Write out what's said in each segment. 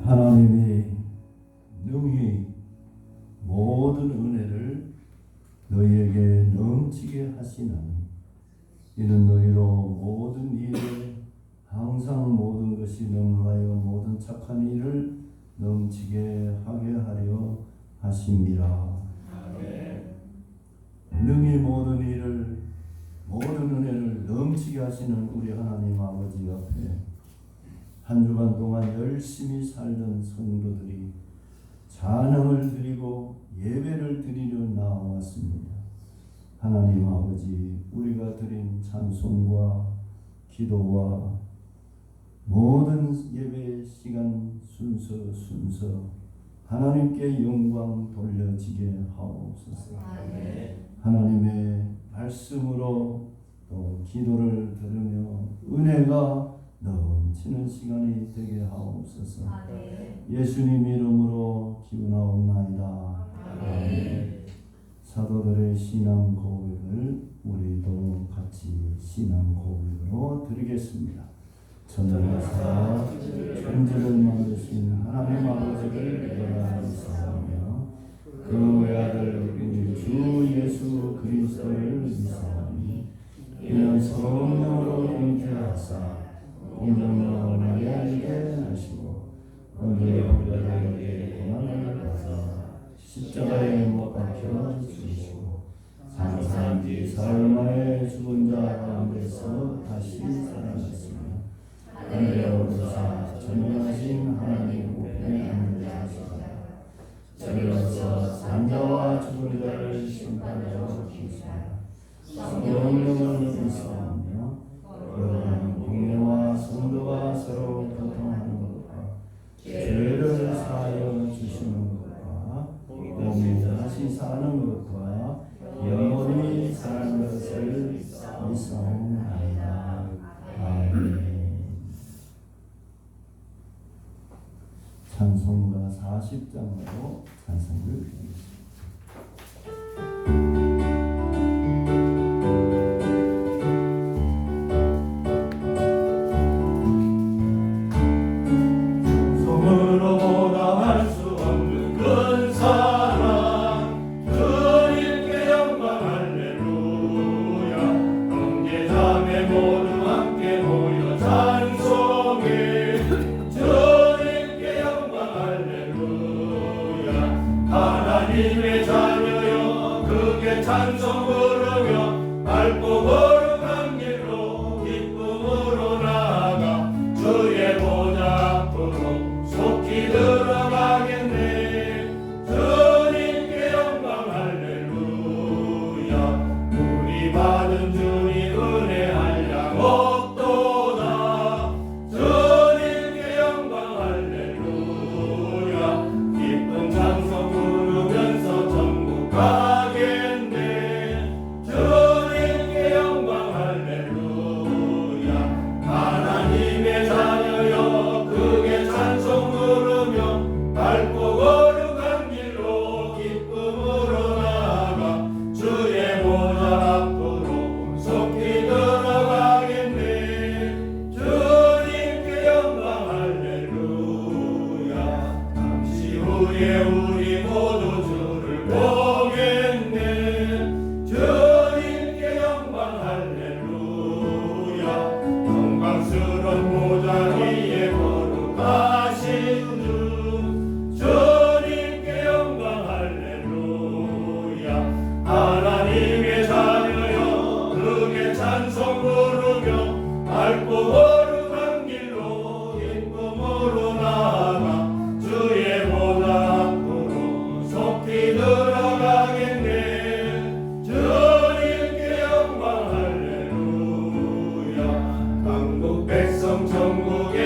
하나님이 능히 모든 은혜를 너희에게 넘치게 하시나니 이는 너희로 모든 일에 항상 모든 것이 능하여 모든 착한 일을 넘치게 하게 하려 하심이라. 능히 모든 일을 모든 은혜를 넘치게 하시는 우리 하나님 아버지 앞에 한 주간 동안 열심히 살던 성도들이 찬양을 드리고 예배를 드리려 나왔습니다. 하나님 아버지, 우리가 드린 찬송과 기도와 모든 예배 시간 순서 하나님께 영광 돌려지게 하옵소서. 하나님의 말씀으로 또 기도를 들으며 은혜가 넘치는 시간이 되게 하옵소서. 예수님 이름으로 기원하옵나이다. 사도들의 신앙 고백을 우리도 같이 신앙 고백으로 드리겠습니다. 전능하사 천지를 만드신 하나님 아버지를 예배하리사오며 그 외아들 우리 주 예수 그리스도를 믿사오니 이는 성령으로 잉태하사 공중으로 마리아에게 나시고 본디오 빌라도에게 고난을 받아 십자가에 못 박혀 죽으시고 장사한 뒤 사흘 만에 죽은 자 가운데서 다시 살아나시며 하늘에 오르사 전능하신 하나님 우편에 앉으시니라. 저리로서 산자와 죽은 자를 심판하러 계시니라. 성령을 믿사오며 거룩한 공예와 성도가 서로 교통하는 것과 죄를 사하여 주시는 것과 몸이 다시 사는 것과 영원히 사는 것을 믿사옵나이다. 아멘. 찬송가 40장으로 찬송을 드리겠습니다. 하나님의 자녀여 크게 찬송 부르며 밝고 거룩한 길로 기쁨으로 나아가 주의 보좌 앞으로 속히 들어가겠네. 주님께 영광 할렐루야. 우리 받은 주님 은혜 한량 없도다. 주님께 영광 할렐루야. 기쁜 찬송 부르면서 천국 가겠네. 주님께 영광 할렐루야. 하나님의 자녀여 크게 찬송 부르며 밝고 거룩한 길로 기쁨으로 나아가 주의 보좌 앞으로 속히 들어가겠네. 주님께 영광 할렐루야. 잠시 후에 우리 모두 주를 보겠네. 주님께 영광 할렐루야. 영광스러운 보좌 위에 거룩하신 주 주님께 영광 할렐루야. 하나님의 자녀여 크게 찬송 부르며 밝고 거룩한 길로 기쁨으로 나아가 주의 보좌 앞으로 속히 들어가겠네. 주님께 영광 할렐루야. 강국 백성 천국에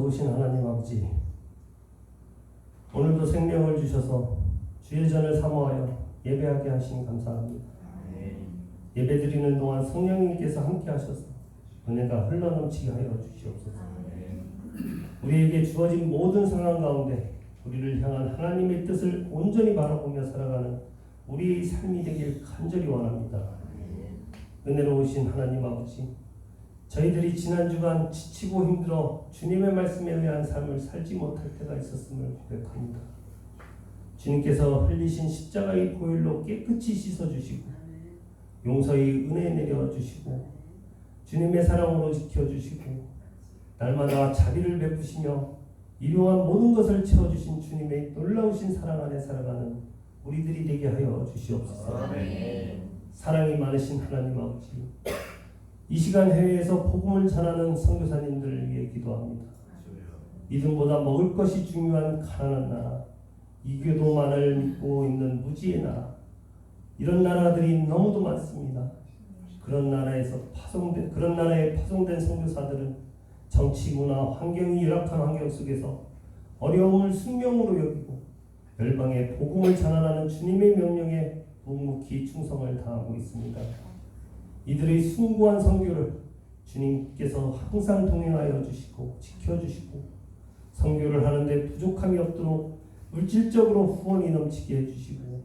좋으신 하나님 아버지, 오늘도 생명을 주셔서 주의 전을 사모하여 예배하게 하시니 감사합니다. 예배드리는 동안 성령님께서 함께 하셔서 은혜가 흘러넘치게 하여 주시옵소서. 우리에게 주어진 모든 상황 가운데 우리를 향한 하나님의 뜻을 온전히 바라보며 살아가는 우리의 삶이 되길 간절히 원합니다. 은혜로우신 하나님 아버지, 저희들이 지난 주간 지치고 힘들어 주님의 말씀에 의한 삶을 살지 못할 때가 있었음을 고백합니다. 주님께서 흘리신 십자가의 보혈로 깨끗이 씻어주시고 용서의 은혜 내려주시고 주님의 사랑으로 지켜주시고 날마다 자비를 베푸시며 일용한 모든 것을 채워주신 주님의 놀라우신 사랑 안에 살아가는 우리들이 되게 하여 주시옵소서. 사랑이 많으신 하나님 아버지, 이 시간 해외에서 복음을 전하는 선교사님들을 위해 기도합니다. 믿음보다 먹을 것이 중요한 가난한 나라, 이교도만을 믿고 있는 무지의 나라, 이런 나라들이 너무도 많습니다. 그런 나라에 파송된 선교사들은 정치, 문화, 환경이 열악한 환경 속에서 어려움을 숙명으로 여기고 열방에 복음을 전하라는 주님의 명령에 묵묵히 충성을 다하고 있습니다. 이들의 숭고한 선교를 주님께서 항상 동행하여 주시고 지켜주시고 선교를 하는데 부족함이 없도록 물질적으로 후원이 넘치게 해주시고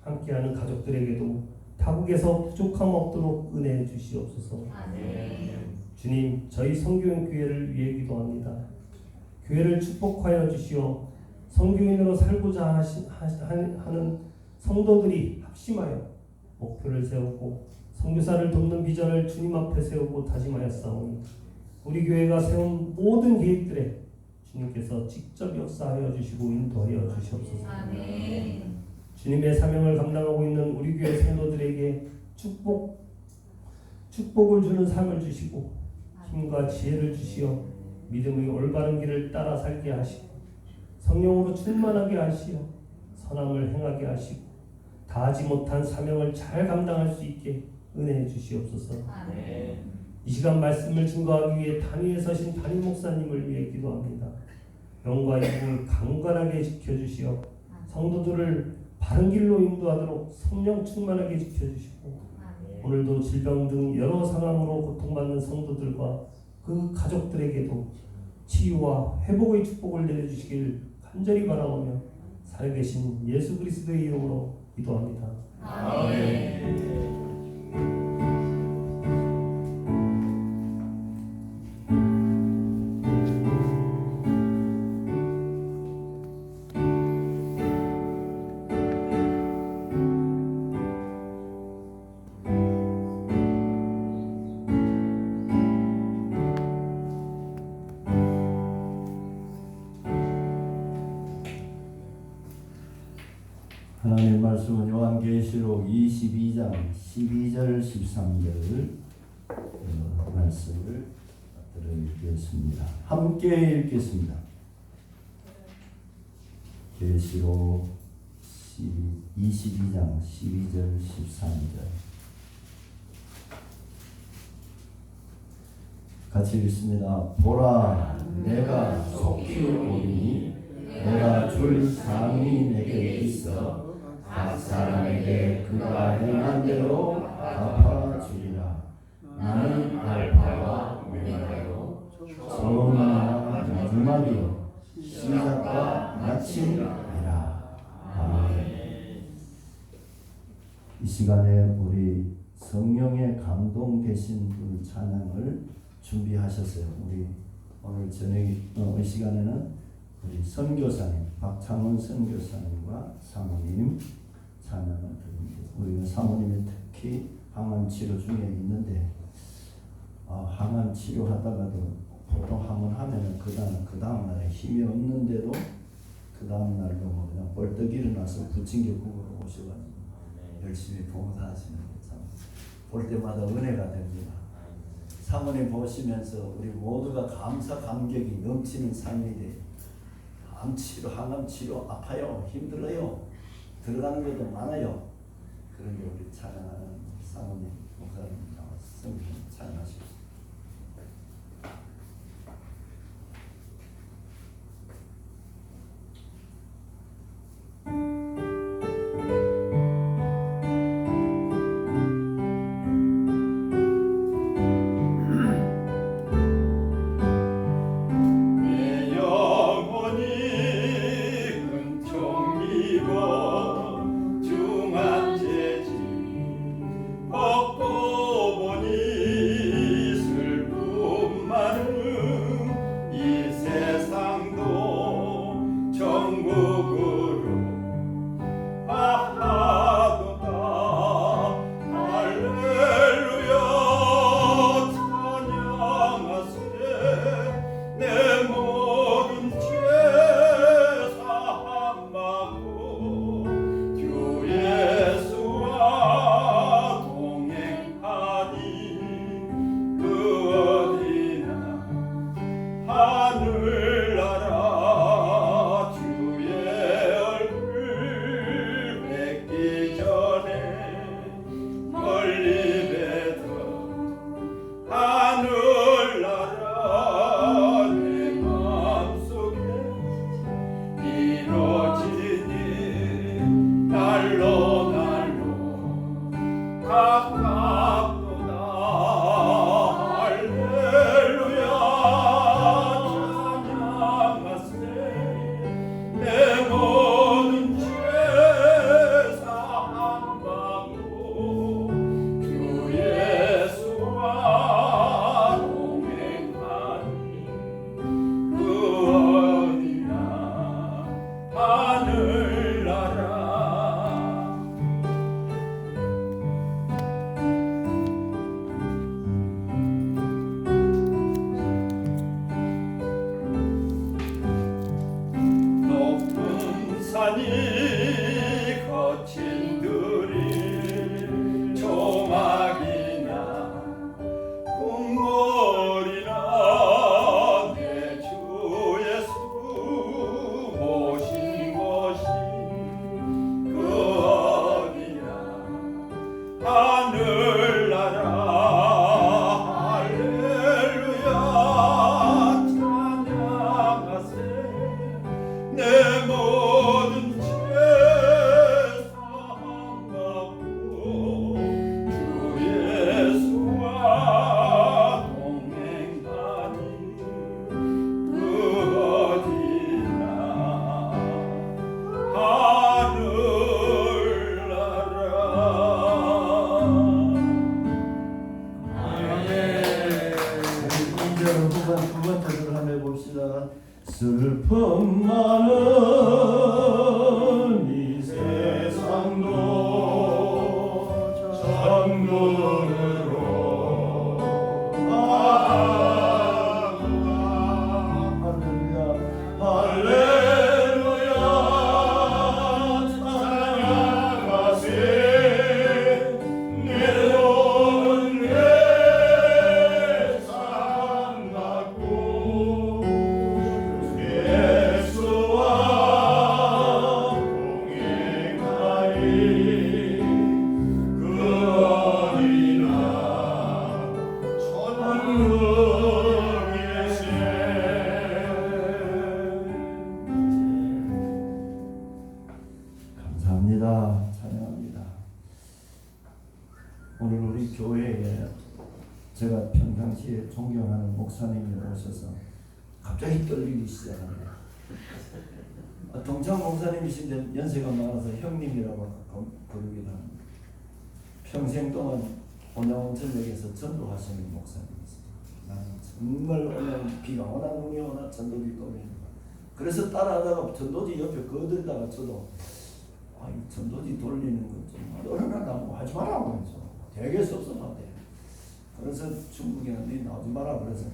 함께하는 가족들에게도 타국에서 부족함 없도록 은혜해 주시옵소서. 주님, 저희 선교인교회를 위해 기도합니다. 교회를 축복하여 주시어 선교인으로 살고자 하는 성도들이 합심하여 목표를 세우고 선교사를 돕는 비전을 주님 앞에 세우고 다짐하였사오니 우리 교회가 세운 모든 계획들에 주님께서 직접 역사하여 주시고 인도하여 주시옵소서. 주님의 사명을 감당하고 있는 우리 교회 성도들에게 축복을 주는 삶을 주시고 힘과 지혜를 주시어 믿음의 올바른 길을 따라 살게 하시고 성령으로 충만하게 하시어 선함을 행하게 하시고 다하지 못한 사명을 잘 감당할 수 있게 은혜해 주시옵소서. 이 시간 말씀을 증거하기 위해 단위에 서신 담임 목사님을 위해 기도합니다. 영과 이름을 강건하게 지켜주시어 성도들을 바른 길로 인도하도록 성령 충만하게 지켜주시고 오늘도 질병 등 여러 상황으로 고통받는 성도들과 그 가족들에게도 치유와 회복의 축복을 내려주시길 간절히 바라오며 살아계신 예수 그리스도의 이름으로 기도합니다. 아멘. 하나님의 말씀은 요한계시록 22장 12절 13절 말씀을 들어드리겠습니다. 함께 읽겠습니다. 계시록 22장 12절 13절 같이 읽습니다. 보라, 내가 속히 오리니 내가 줄 상이 내게 있어 각 사람에게 그가 행한 대로 갚아주리라. 나는 알파와 오메가요 처음이나 마지막이요 시작과 마침이라. 아멘. 이 시간에 우리 성령의 감동되신 그 찬양을 준비하셨어요. 우리 오늘 저녁 이 시간에는 우리 선교사님 박창훈 선교사님과 사모님 찬양을 드립니다. 우리 사모님이 특히 항암 치료 중에 있는데 항암 치료하다가도 보통 항암 하면은 그 다음 날에 힘이 없는데도 그 다음 날로 뭐 그냥 벌떡 일어나서 부침개국으로 오셔가지고 열심히 봉사하시는 게 참 볼 때마다 은혜가 됩니다. 사모님 보시면서 우리 모두가 감사 감격이 넘치는 삶이 돼요. 항암 치료 아파요, 힘들어요, 들어가는 것도 많아요. 그런데 우리 찬양하는 사모님 목사님 나와서 성경 찬양하십시오. 가깝도다. 할렐루야 찬양하세. 내 모든 죄 사함받고 주 예수와 동행하니 그 어디나 하늘나라. 높은 산이 거친 들이 조막이나 궁궐이나 내 주 예수 모신 것이 그 어디나 하늘나라. 할렐루야 찬양하세. 내 모든 죄 사함받고 주 예수와 동행하니 그 어디나 하늘나라. 이제는 두 번째 절 한번 해봅시다. 슬픔 많은 이 세상도 천국으로 할렐루야 할렐루야 찬양하세. 내 모든 죄 사함받고 예수와 동행하리 그 어디나 천국에세. 감사합니다. 찬양합니다. 오늘 우리 교회에 제가 평상시에 존경하는 목사님이 오셔서 갑자기 떨리기 시작합니다. 동창 목사님이신데 연세가 많아서 형님이라고 부르기도 합니다. 평생 동안 온양원 전역에서 전도하시는 목사님이십니다. 나는 정말 오늘 비가 오나 눈이 오나 전도기 떠옵니다. 그래서 따라하다가 전도지 옆에 거들다가 저도 이 전도지 돌리는 거좀 어른하다고 하지 마라고 그랬죠. 되게 섭섭하대. 그래서 중국에는 니 나오지 마라 그래서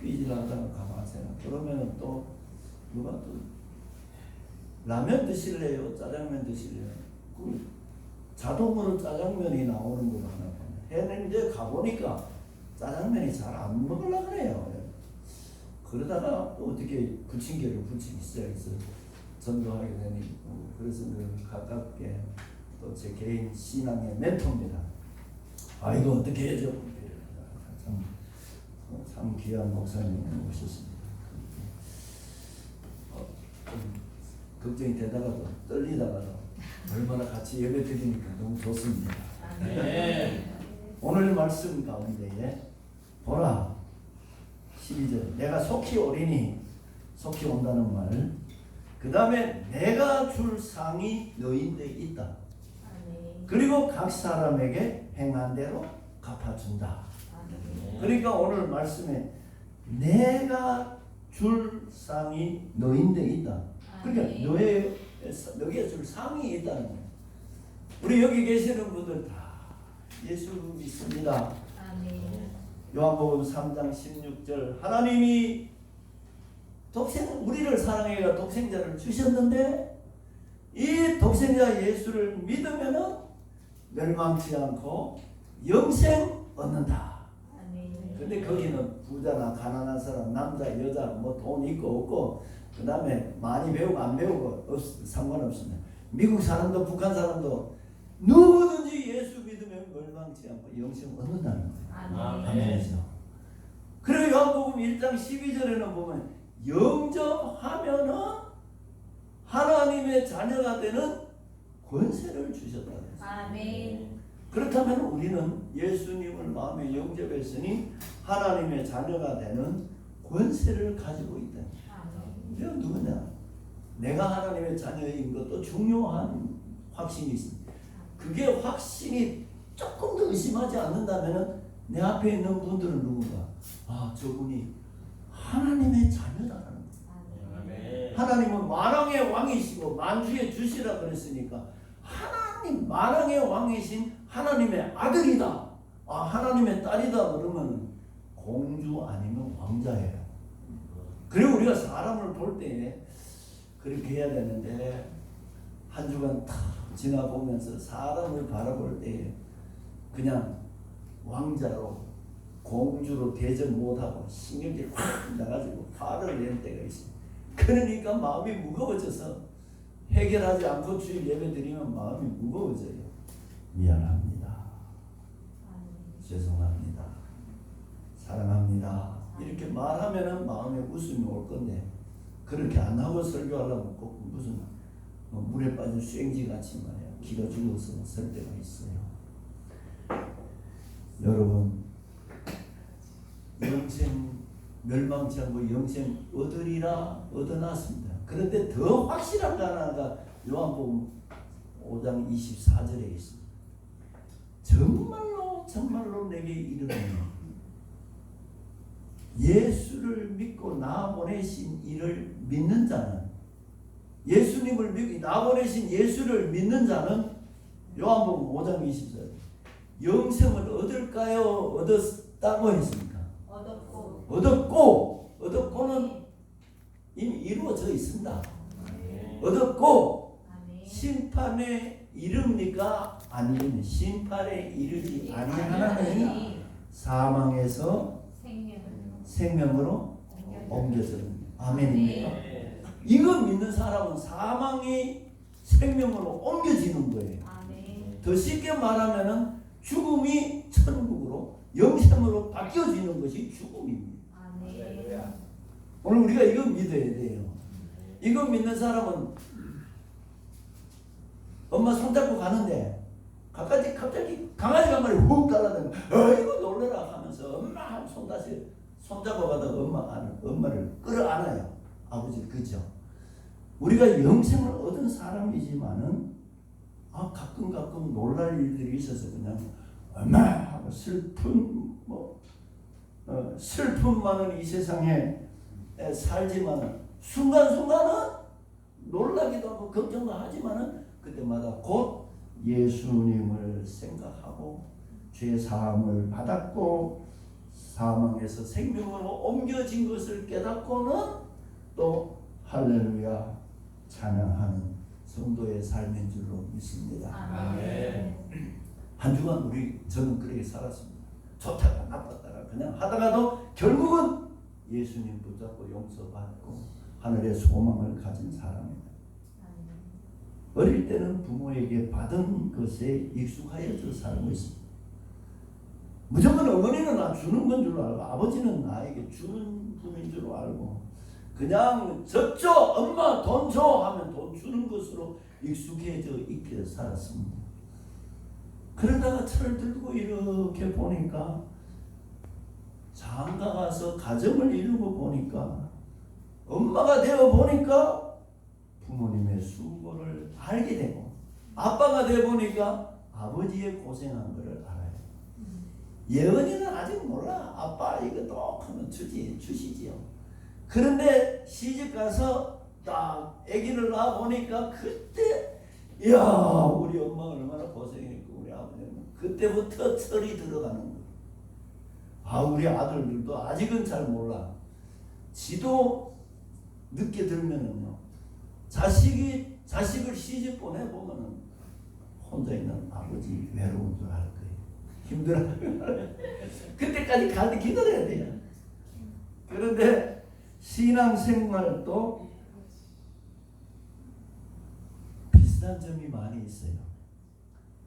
삐질하다가 가만히 그러면 또 누가 또 라면 드실래요? 짜장면 드실래요? 그 자동으로 짜장면이 나오는 거 하나 했는데 가보니까 짜장면이 잘 안 먹으려고 그래요. 그러다가 또 어떻게 부침개를 붙이기 시작해서 전도하게 되니 그래서 가깝게 또 제 개인 신앙의 멘토입니다. 이거 어떻게 해줘? 참 귀한 목사님 오셨습니다. 걱정이 되다가도 떨리다가도 얼마나 같이 예배 드리니까 너무 좋습니다. 네. 오늘 말씀 가운데에 보라 12절 내가 속히 오리니 속히 온다는 말. 그 다음에 내가 줄 상이 너희인데 있다. 그리고 각 사람에게 행한 대로 갚아준다. 그러니까 오늘 말씀에 내가 줄 상이 너희인데 있다. 그러니까 너희에 줄 상이 있다는 거예요. 우리 여기 계시는 분들 다 예수 믿습니다. 요한복음 3장 16절 하나님이 우리를 사랑해가 독생자를 주셨는데 이 독생자 예수를 믿으면은 멸망치 않고 영생 얻는다. 근데 거기는 부자나 가난한 사람, 남자, 여자, 뭐 돈 있고 없고, 그 다음에 많이 배우고 안 배우고 상관없습니다. 미국 사람도 북한 사람도 누구든지 예수 믿으면 멸망치 않고 영생 얻는다는 거예요. 아멘이죠. 그리고 요한복음 1장 12절에는 보면 영접하면은 하나님의 자녀가 되는 권세를 주셨다. 아멘. 그렇다면 우리는 예수님을 마음에 영접했으니 하나님의 자녀가 되는 권세를 가지고 있다. 내가 누구냐? 내가 하나님의 자녀인 것도 중요한 확신이 있습니다. 그게 확신이 조금 더 의심하지 않는다면 내 앞에 있는 분들은 누군가? 아, 저분이 하나님의 자녀다라는 거예요. 하나님은 만왕의 왕이시고 만주의 주시라 그랬으니까 하나님 만왕의 왕이신 하나님의 아들이다. 아, 하나님의 딸이다 그러면 공주 아니면 왕자예요. 그리고 우리가 사람을 볼 때 그렇게 해야 되는데 한 주간 탁 지나보면서 사람을 바라볼 때 그냥 왕자로 공주로 대접 못하고 신경질이 확 나가지고 화를 낼 때가 있어요. 그러니까 마음이 무거워져서 해결하지 않고 주일 예배 드리면 마음이 무거워져요. 미안합니다. 죄송합니다. 사랑합니다. 이렇게 말하면은 마음에 웃음이 올 건데 그렇게 안 하고 설교하려면 꼭 무슨 물에 빠진 수행지 같이 말이야. 기가 죽어서 설 때가 있어요. 여러분, 영생 멸망치 않고 영생 얻으리라 얻어놨습니다. 그런데 더 확실한 하나가 요한복음 5장 24절에 있습니다. 정말로 내게 이르노니 예수를 믿고 나 보내신 이를 믿는 자는, 예수님을 믿고 나 보내신 예수를 믿는 자는 요한복음 5장 24절 영생을 얻을까요? 얻었다고 했습니까? 얻었고는 이미 이루어져 있습니다. 얻었고 심판에 이릅니까? 아니면 심판에 이르지 아니하나니 사망에서 생명으로 옮겨집니다. 아멘입니까? 이거 믿는 사람은 사망이 생명으로 옮겨지는 거예요. 더 쉽게 말하면은 죽음이 천국으로 영생으로 바뀌어지는 것이 죽음입니다. 오늘 우리가 이거 믿어야 돼요. 이거 믿는 사람은 엄마 손잡고 가는데 갑자기 강아지가 한 마리 훅 달라드는 이거 놀래라 하면서 엄마 손잡고 가다가 엄마를 끌어안아요. 아버지, 그죠? 우리가 영생을 얻은 사람이지만은 가끔 놀랄 일들이 있어서 그냥 엄마 하고 슬픔 많은 이 세상에 살지만은 순간순간은 놀라기도 하고 걱정도 하지만은 그때마다 곧 예수님을 생각하고 죄 사함을 받았고 사망에서 생명으로 옮겨진 것을 깨닫고는 또 할렐루야 찬양하는 성도의 삶인 줄로 믿습니다. 한 주간 저는 그렇게 살았습니다. 좋다가 나빴다가 그냥 하다가도 결국은 예수님 붙잡고 용서받고 하늘의 소망을 가진 사람입니다. 어릴 때는 부모에게 받은 것에 익숙하여져 살고 있습니다. 무조건 어머니는 나 주는 건 줄 알고 아버지는 나에게 주는 분인 줄 알고 그냥 젖줘 엄마 돈 줘 하면 돈 주는 것으로 익숙해져 있게 살았습니다. 그러다가 철 들고 이렇게 보니까 장가 가서 가정을 이루고 보니까 엄마가 되어 보니까 부모님의 수고를 알게 되고 아빠가 되어 보니까 아버지의 고생한 것을 알아요. 예언이는 아직 몰라. 아빠 이거 또 하면 주시지요. 그런데 시집 가서 딱 아기를 낳아 보니까 그때 이야 우리 엄마가 얼마나 고생했고 우리 아버지는 그때부터 철이 들어가는 거예요. 우리 아들들도 아직은 잘 몰라. 지도 늦게 들면은요 자식을 시집 보내보면은 혼자 있는 아버지 외로운 줄 알 거예요. 힘들어. 그때까지 갈 때 기다려야 돼요. 그런데 신앙생활도 비슷한 점이 많이 있어요.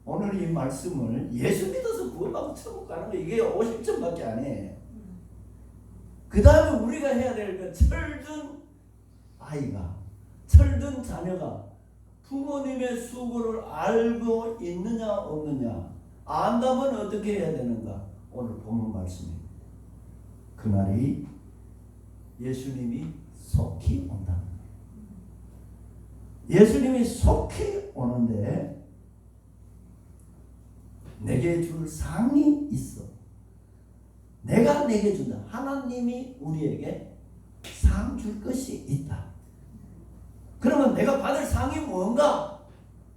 오늘 이 말씀을 예수 믿어서 구원받고 천국 가는 거 이게 50점밖에 안 해. 그 다음에 우리가 해야 될 건 철든 아이가, 철든 자녀가 부모님의 수고를 알고 있느냐 없느냐. 안다면 어떻게 해야 되는가? 오늘 본문 말씀입니다. 그날이 예수님이 속히 온다. 예수님이 속히 오는데 내게 줄 상이 있어. 내가 내게 준다. 하나님이 우리에게 상 줄 것이 있다. 그러면 내가 받을 상이 뭔가?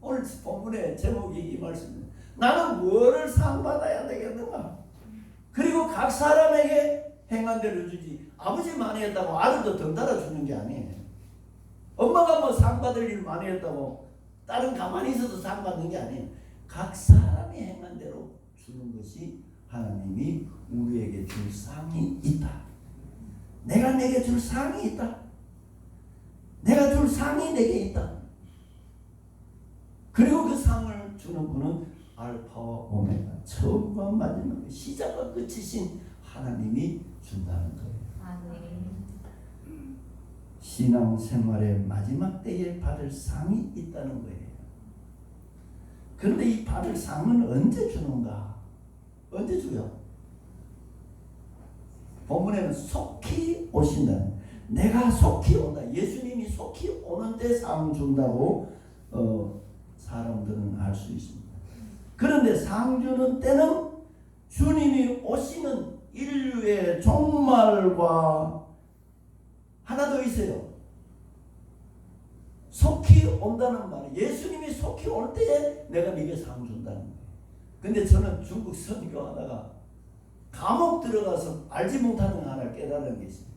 오늘 본문의 제목이 이 말씀입니다. 나는 뭐를 상 받아야 되겠는가? 그리고 각 사람에게 행한 대로 주지. 아버지 많이 했다고 아들도 덩달아 주는 게 아니에요. 엄마가 뭐 상 받을 일 많이 했다고 딸은 가만히 있어도 상 받는 게 아니에요. 각 사람이 행한 대로 주는 것이 하나님이 우리에게 줄 상이 있다. 내가 내게 줄 상이 있다. 내가 줄 상이 내게 있다. 그리고 그 상을 주는 분은 알파와 오메가, 처음과 마지막, 시작과 끝이신 하나님이 준다는 거예요. 신앙생활의 마지막 때에 받을 상이 있다는 거예요. 그런데 이 받을 상은 언제 주는가? 언제 줘요? 본문에는 속히 오신다는, 내가 속히 온다. 예수님이 속히 오는데 상 준다고 사람들은 알 수 있습니다. 그런데 상 주는 때는 주님이 오시는 인류의 종말과 하나 더 있어요. 속히 온다는 말은 예수님이 속히 올 때에 내가 네게 상 준다는 거예요. 근데 저는 중국 선교하다가 감옥 들어가서 알지 못하는 하나를 깨달은 게 있습니다.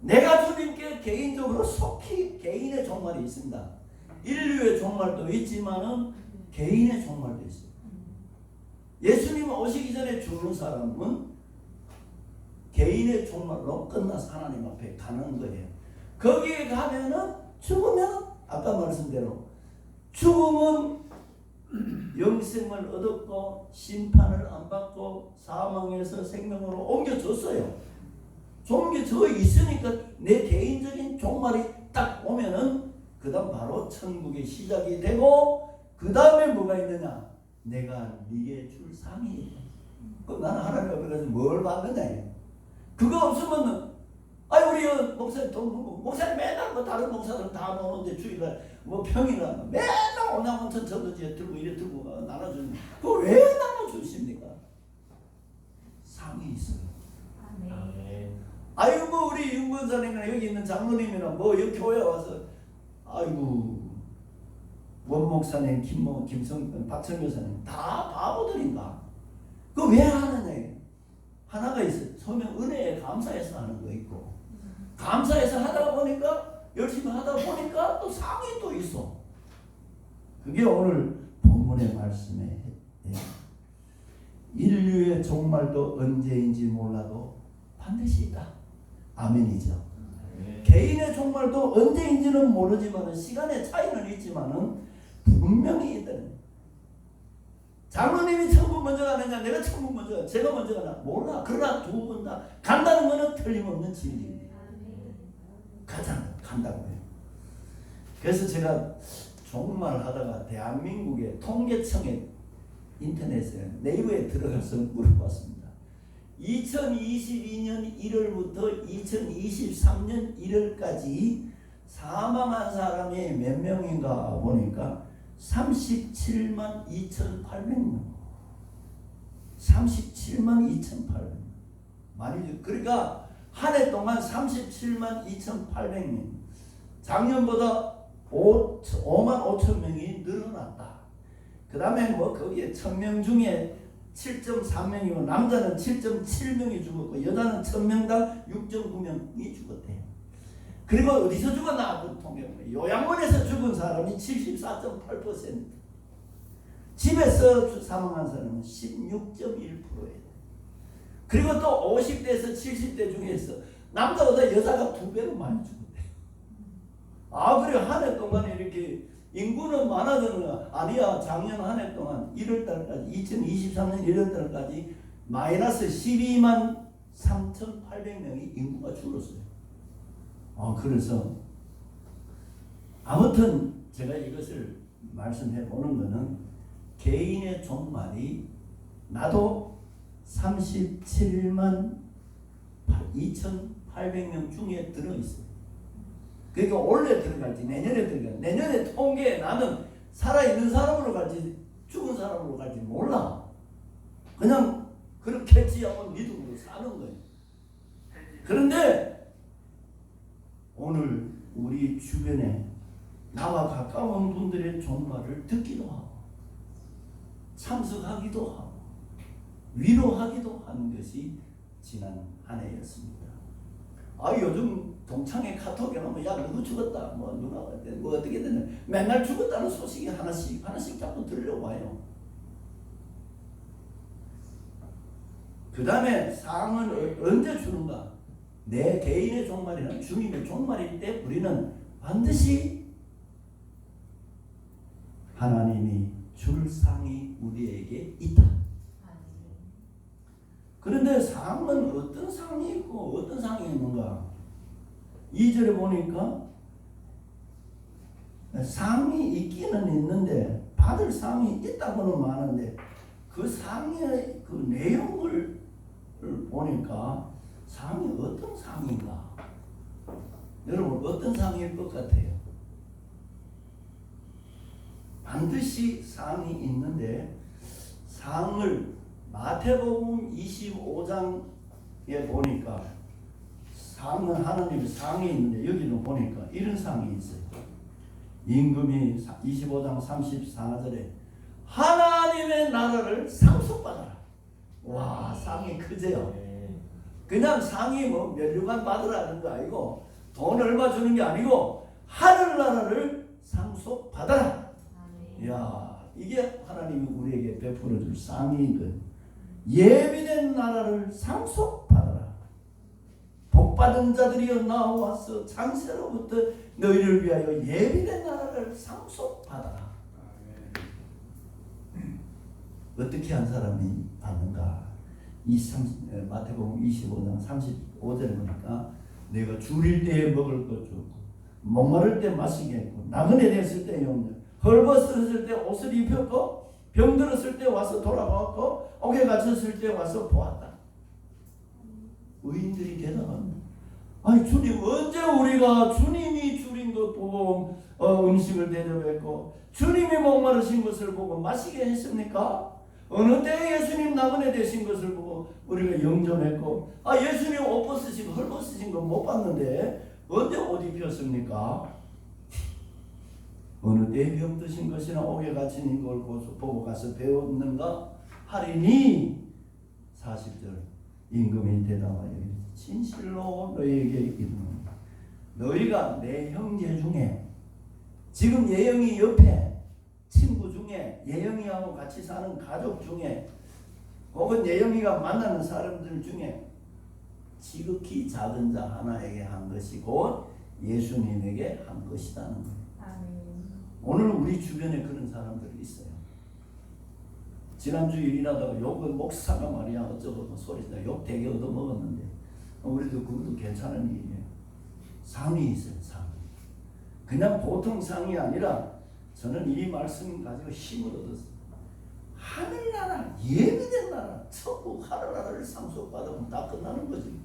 내가 주님께 개인적으로 속히 개인의 종말이 있습니다. 인류의 종말도 있지만은 개인의 종말도 있어요. 예수님 오시기 전에 죽는 사람은 개인의 종말로 끝나서 하나님 앞에 가는 거예요. 거기에 가면은 죽으면 아까 말씀대로 죽음은 영생을 얻었고 심판을 안 받고 사망에서 생명으로 옮겨졌어요. 옮겨져 있으니까 내 개인적인 종말이 딱 오면은 그 다음 바로 천국의 시작이 되고 그 다음에 뭐가 있느냐? 내가 네게 줄 상이 있다. 그럼 나는 하나님 앞에 가서 뭘 받느냐? 그거 없으면은 우리 목사님 돈 벌고 목사님 맨날 뭐 다른 목사들 다 모으는데 주일날 뭐 평일날 맨날 오나원천 저도지에 들고 이래 들고 나눠주는 그거 왜 나눠주십니까? 상이 있어요. 아이고 뭐 우리 윤건사님이나 여기 있는 장로님이나 뭐 여기 교회 와서 아이고 원목사님, 김성, 박성교사님 다 바보들인가? 그거 왜 하느냐? 하나가 있어요. 소명 은혜에 감사해서 하는 거 있고 감사해서 하다 보니까 열심히 하다 보니까 또 상이 또 있어. 그게 오늘 본문의 말씀에 인류의 종말도 언제인지 몰라도 반드시 있다. 아멘이죠. 개인의 종말도 언제인지는 모르지만 시간의 차이는 있지만은 분명히 있다는. 장로님이 천국 먼저 가느냐 내가 천국 먼저 가 제가 먼저 가나 몰라. 그러나 두 분 다 간다는 것은 틀림없는 진리입니다. 간다고 해요. 그래서 제가 정말 하다가 대한민국의 통계청에 인터넷에 네이버에 들어가서 물어봤습니다. 2022년 1월부터 2023년 1월까지 사망한 사람이 몇 명인가 보니까 37만 2,800명. 37만 2,800명. 많이 그러니까 한 해 동안 37만 2,800명. 작년보다 5만 5천 명이 늘어났다. 그 다음에 뭐 거기에 1,000명 중에 7.3명이고 남자는 7.7명이 죽었고 여자는 1,000명당 6.9명이 죽었대요. 그리고 어디서 죽었나 그 통계는 요양원에서 죽은 사람이 74.8%, 집에서 사망한 사람은 16.1%예요. 그리고 또 50대에서 70대 중에서 남자보다 여자가 2배로 많이 죽었대요. 그래 한 해 동안 이렇게 인구는 많아졌는 거야. 아니야. 작년 한 해 동안 1월달까지 2023년 1월달까지 마이너스 12만 3,800명이 인구가 줄었어요. 그래서 아무튼 제가 이것을 말씀해 보는 것은 개인의 종말이 나도 37만 2,800명 중에 들어있어요. 그러니까 올해 들어갈지 내년에 들어갈지, 내년에 통계에 나는 살아있는 사람으로 갈지 죽은 사람으로 갈지 몰라. 그냥 그렇겠지 하고 믿음으로 사는 거예요. 그런데 오늘 우리 주변에 나와 가까운 분들의 종말을 듣기도 하고 참석하기도 하고 위로하기도 하는 것이 지난 한 해였습니다. 요즘 동창회 카톡에 나오면 야 누구 죽었다 뭐 누가 뭐 어떻게 되냐 맨날 죽었다는 소식이 하나씩 자꾸 들려와요. 그 다음에 상은 언제 주는가? 내 개인의 종말이나 주님의 종말일 때 우리는 반드시 하나님이 줄 상이 우리에게 있다. 그런데 상은 어떤 상이 있고 어떤 상이 있는가? 2절에 보니까 상이 있기는 있는데 받을 상이 있다고는 많은데 그 상의 그 내용을 보니까 상이 어떤 상인가? 여러분 어떤 상일 것 같아요? 반드시 상이 있는데 상을 마태복음 25장에 보니까 상은 하나님의 상이 있는데 여기는 보니까 이런 상이 있어요. 임금이 25장 34절에 하나님의 나라를 상속받아라. 와 상이 크죠. 그냥 상이 뭐 면류관 받으라는 거 아니고 돈 얼마 주는 게 아니고 하늘나라를 상속받아라. 이야 이게 하나님이 우리에게 베풀어 줄 상이거든. 예비된 나라를 상속받아라. 복받은 자들이여 나와서 창세로부터 너희를 위하여 예비된 나라를 상속받아라. 어떻게 한 사람이 받는가? 마태복음 25장 35절에 보니까 내가 줄일 때에 먹을 것 주고 목마를 때 마시게 했고 나그네 됐을 때 용려 헐벗었을 때 옷을 입혔고 병들었을 때 와서 돌아왔고 옥에 갇혔을 때 와서 보았다. 의인들이 대답합니다. 아니 주님 언제 우리가 주님이 줄인 것 보고 음식을 대접했고 주님이 목마르신 것을 보고 마시게 했습니까? 어느 때 예수님 나그네 되신 것을 보고 우리가 영접했고 예수님 옷 벗으시고 헐벗으신 거 못 봤는데 언제 옷 입혔습니까? 어느 때 병드신 것이나 옥에 갇힌 걸 보고 가서 배웠는가 하리니 40절 임금이 대답하여 진실로 너희에게 이르노니 너희가 내 형제 중에 지금 예영이 옆에 친구 중에 예영이하고 같이 사는 가족 중에 혹은 예영이가 만나는 사람들 중에 지극히 작은 자 하나에게 한 것이 곧 예수님에게 한 것이라는 거예요. 오늘 우리 주변에 그런 사람들이 있어요. 지난주 일하다가 욕은 목사가 말이야 어쩌고 소리다 욕 되게 얻어먹었는데 우리도 그것도 괜찮은 일이에요. 상이 있어요. 상. 그냥 보통 상이 아니라 저는 이 말씀 가지고 힘을 얻었어요. 하늘나라 예비된 나라 천국 하늘나라를 상속받으면 다 끝나는 거지.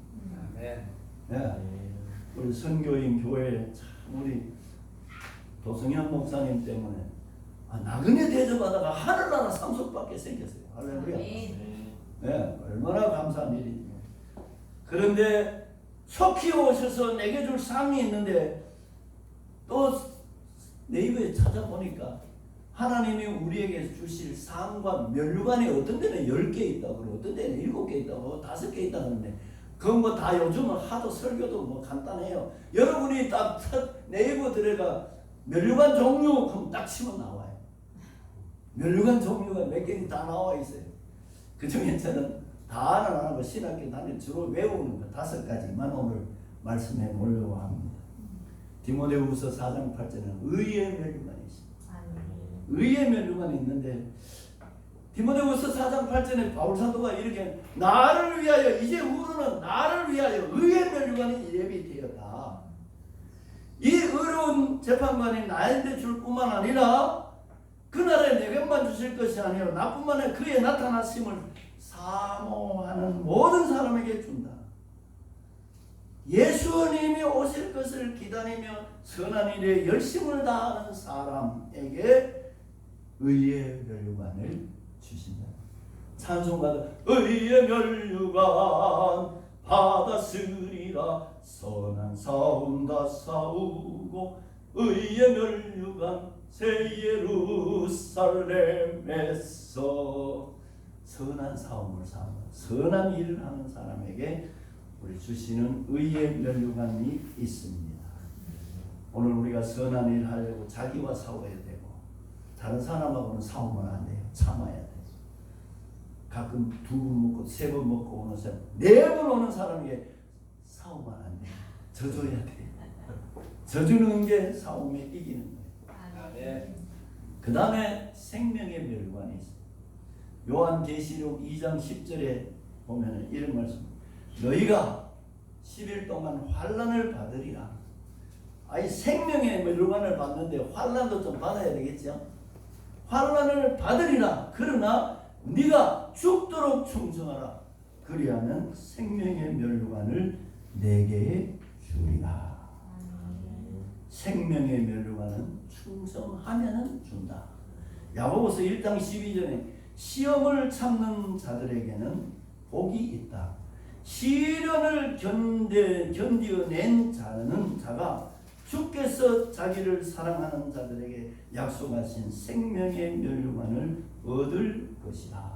네. 우리 선교인 교회 참 우리 도성현 목사님 때문에 나그네 대접하다가 하늘나라 상속받게 생겼어요. 할렐루야. 네, 얼마나 감사한 일이죠. 그런데 속히 오셔서 내게 줄 상이 있는데 또 네이버에 찾아보니까 하나님이 우리에게 주실 상과 면류관이 어떤 데는 10개 있다고 그러고 어떤 데는 7개 있다고 5개 있다고 하는데 그건 뭐 다 요즘은 하도 설교도 뭐 간단해요. 여러분이 딱 네이버 들어가 면류관 종류 그럼 딱 치면 나와요. 면류관 종류가 몇 개는 다 나와 있어요. 그 중에 저는 다는 안 하고 신학교 다닐 주로 외우는 거 5가지만 오늘 말씀해 보려고 합니다. 디모데후서 4장 8절에는 의의 면류관이 있습니다. 의의 면류관이 있는데 디모데후서 4장 8절에 바울 사도가 이렇게 나를 위하여 이제 후로는 나를 위하여 의의 면류관이 예비되었다. 이 의로운 재판관이 나한테 줄 뿐만 아니라 그날에 내게만 주실 것이 아니라 나뿐만 아니라 그의 나타나심을 사모하는 모든 사람에게 준다. 예수님이 오실 것을 기다리며 선한 일에 열심을 다하는 사람에게 의의 면류관을 주신다. 찬송가도 의의 면류관 받았으리라 선한 싸움 다 싸우고 의의 면류관 새 예루살렘에서 선한 싸움을 싸우고 선한 일을 하는 사람에게 우리 주시는 의의 면류관이 있습니다. 오늘 우리가 선한 일을 하려고 자기와 싸워야 되고 다른 사람하고는 싸우면 안 돼요. 참아야 돼요. 가끔 2번 먹고 3번 먹고 오는 사람 4번 오는 사람에게 싸우면 안 돼요. 져줘야 돼요. 져주는 게 싸움에 이기는 거예요. 그 다음에 생명의 멸관이 있어요. 요한계시록 2장 10절에 보면 이런 말씀, 너희가 10일 동안 환난을 받으리라. 아니 생명의 멸관을 받는데 환난도 좀 받아야 되겠죠. 환난을 받으리라. 그러나 네가 죽도록 충성하라. 그리하면 생명의 멸관을 내게 주리라. 생명의 멸류관은 충성하면은 준다. 야고보서 1장 12절에 시험을 참는 자들에게는 복이 있다. 시련을 견뎌낸 자가 주께서 자기를 사랑하는 자들에게 약속하신 생명의 멸류관을 얻을 것이다.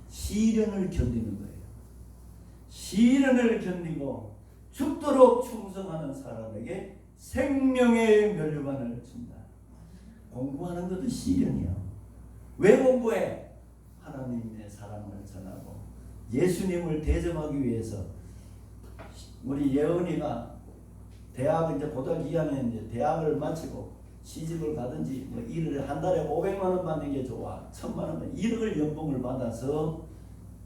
시련을 견디는 거예요. 시련을 견디고 죽도록 충성하는 사람에게 생명의 멸류관을 준다. 공부하는 것도 시련이야. 왜 공부해? 하나님의 사랑을 전하고 예수님을 대접하기 위해서. 우리 예언이가 대학 이제 고등학교 2학년 이제 대학을 마치고 시집을 가든지 뭐 일을 한 달에 500만 원 받는 게 좋아. 1000만 원, 1억을 연봉을 받아서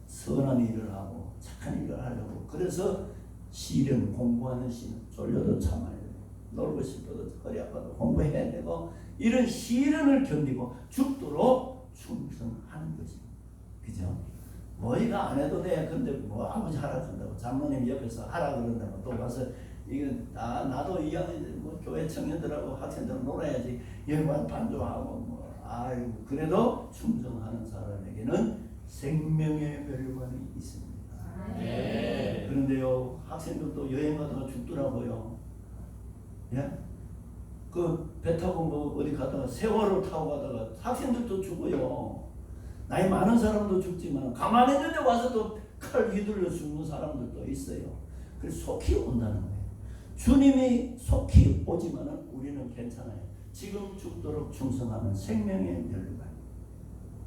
선한 일을 하고 착한 일을 하려고. 그래서 시련, 공부하는 시련, 졸려도 참아야 돼. 놀고 싶어도 허리 아파도 공부해야 되고 이런 시련을 견디고 죽도록 충성하는 거지. 그죠? 뭐이가 안 해도 돼. 근데 뭐 아버지 하라 그런다고 장로님 옆에서 하라 그런다고 또 가서 이건 나도 이왕 뭐 교회 청년들하고 학생들 놀아야지 영관 반조하고 뭐 아이고 그래도 충성하는 사람에게는 생명의 멸류관이 있습니다. 네. 그런데요 학생들도 여행 가다가 죽더라고요. 예? 그 배 타고 뭐 어디 가다가 세월을 타고 가다가 학생들도 죽어요. 나이 많은 사람도 죽지만 가만히 있는데 와서도 칼 휘둘려 죽는 사람들도 있어요. 그래서 속히 온다는 거예요. 주님이 속히 오지만 우리는 괜찮아요. 지금 죽도록 충성하는 생명의 멸류관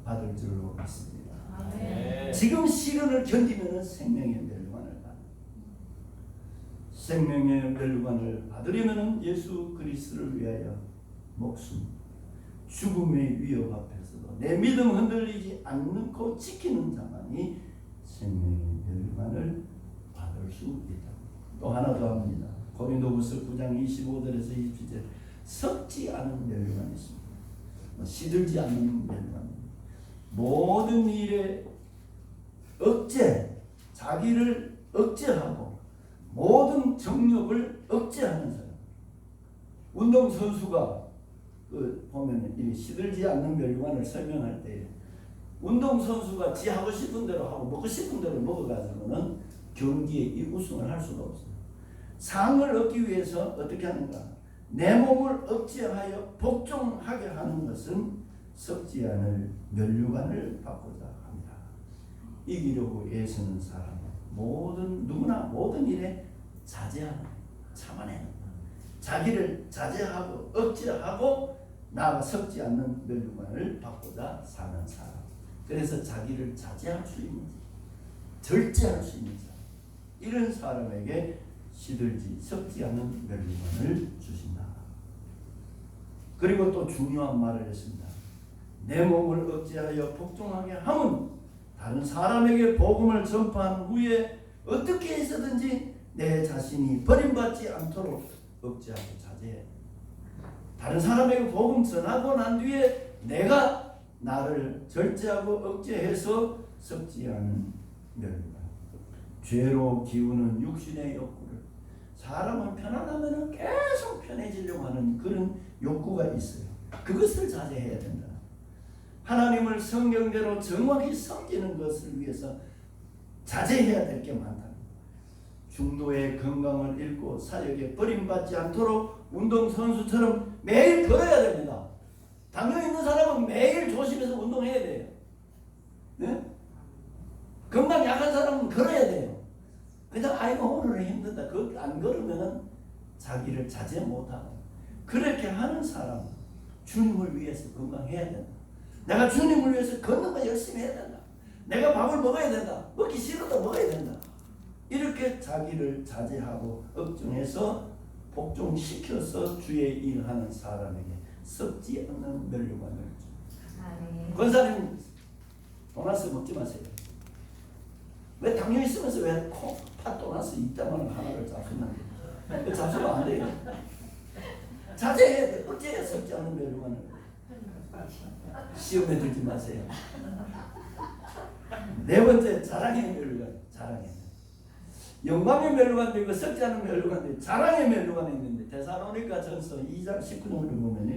받을 줄로 믿습니다. 네. 지금 시련을 견디면 생명의 멸류관을 받는. 생명의 멸류관을 받으려면 예수 그리스도를 위하여 목숨, 죽음의 위협 앞에서도 내 믿음 흔들리지 않고 지키는 자만이 생명의 멸류관을 받을 수 있다. 또 하나 더 합니다. 고린도후서 9장 25절에서 27절 썩지 않은 멸류관이 있습니다. 시들지 않는 멸류관. 모든 일에 자기를 억제하고 모든 정욕을 억제하는 사람. 운동선수가 보면 이 시들지 않는 멸류관을 설명할 때 운동선수가 지 하고 싶은 대로 하고 먹고 싶은 대로 먹어가지고는 경기에 이 우승을 할 수가 없어요. 상을 얻기 위해서 어떻게 하는가? 내 몸을 억제하여 복종하게 하는 것은 썩지 않을 멸류관을 받고자 합니다. 이기려고 애쓰는 사람은 누구나 모든 일에 자제하는, 참아내는, 자기를 자제하고 억제하고 나가 썩지 않는 멸류관을 받고자 사는 사람. 그래서 자기를 자제할 수 있는 사람, 절제할 수 있는 사람, 이런 사람에게 시들지 썩지 않은 멸류관을 주신다. 그리고 또 중요한 말을 했습니다. 내 몸을 억제하여 복종하게 함은 다른 사람에게 복음을 전파한 후에 어떻게 해서든지 내 자신이 버림받지 않도록 억제하고 자제해. 다른 사람에게 복음 전하고 난 뒤에 내가 나를 절제하고 억제해서 썩지 않은 멸류관. 죄로 기우는 육신의 욕구를, 사람은 편안하면 계속 편해지려고 하는 그런 욕구가 있어요. 그것을 자제해야 된다. 하나님을 성경대로 정확히 섬기는 것을 위해서 자제해야 될 게 많다. 중도의 건강을 잃고 사역에 버림받지 않도록 운동선수처럼 매일 걸어야 됩니다. 당뇨 있는 사람은 매일 조심해서 운동해야 돼요. 네? 건강 약한 사람은 걸어야 돼요. 그냥 아이고 오늘은 힘들다. 그거 안 걸으면 자기를 자제 못하고, 그렇게 하는 사람은 주님을 위해서 건강해야 된다. 내가 주님을 위해서 걷는 거 열심히 해야 된다. 내가 밥을 먹어야 된다. 먹기 싫어도 먹어야 된다. 이렇게 자기를 자제하고 억정해서 복종시켜서 주의 일하는 사람에게 썩지 않는 멸류관을 줍니다. 권사님 도나스 먹지 마세요. 왜 당뇨 있으면서 왜 팥 도나스 이따만 하나를 잡수는데? 잡수면 안 돼요. 자제해야 돼. 어째야 썩지 않는 멸류관을. 시험에 들지 마세요. 네 번째, 자랑의 멸류관. 자랑의 영광의 멸류관도 있고 썩지 않은 멸류관도 있고 자랑의 멸류관이 있는데, 데살로니가 전서 2장 19절을 보면